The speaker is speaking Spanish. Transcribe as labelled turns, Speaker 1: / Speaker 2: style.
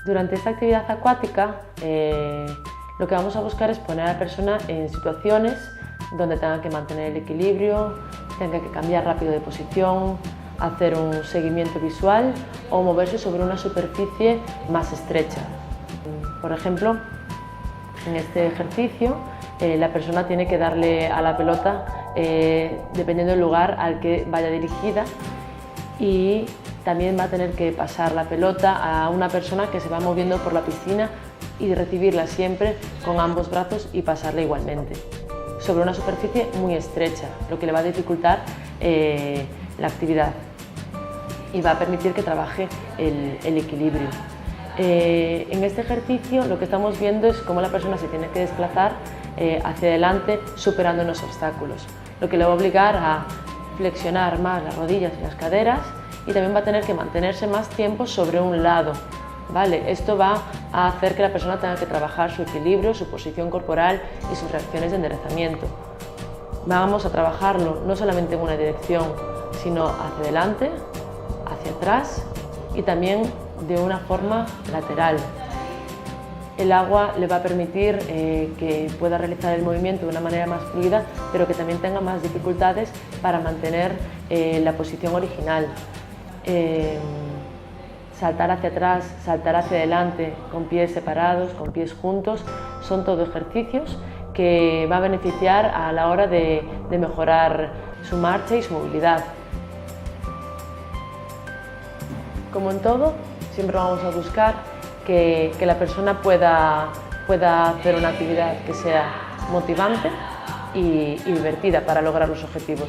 Speaker 1: Durante esta actividad acuática lo que vamos a buscar es poner a la persona en situaciones donde tenga que mantener el equilibrio, tenga que cambiar rápido de posición, hacer un seguimiento visual o moverse sobre una superficie más estrecha. Por ejemplo, en este ejercicio la persona tiene que darle a la pelota dependiendo del lugar al que vaya dirigida, y también va a tener que pasar la pelota a una persona que se va moviendo por la piscina y recibirla siempre con ambos brazos y pasarla igualmente sobre una superficie muy estrecha, lo que le va a dificultar la actividad y va a permitir que trabaje el equilibrio. En este ejercicio lo que estamos viendo es cómo la persona se tiene que desplazar hacia adelante superando unos obstáculos, lo que le va a obligar a flexionar más las rodillas y las caderas, y también va a tener que mantenerse más tiempo sobre un lado. ¿Vale? Esto va a hacer que la persona tenga que trabajar su equilibrio, su posición corporal y sus reacciones de enderezamiento. Vamos a trabajarlo no solamente en una dirección, sino hacia adelante, hacia atrás y también de una forma lateral. El agua le va a permitir que pueda realizar el movimiento de una manera más fluida, pero que también tenga más dificultades para mantener la posición original. Saltar hacia atrás, saltar hacia adelante, con pies separados, con pies juntos, son todos ejercicios que va a beneficiar a la hora de mejorar su marcha y su movilidad. Como en todo, siempre vamos a buscar que la persona pueda hacer una actividad que sea motivante y divertida para lograr los objetivos.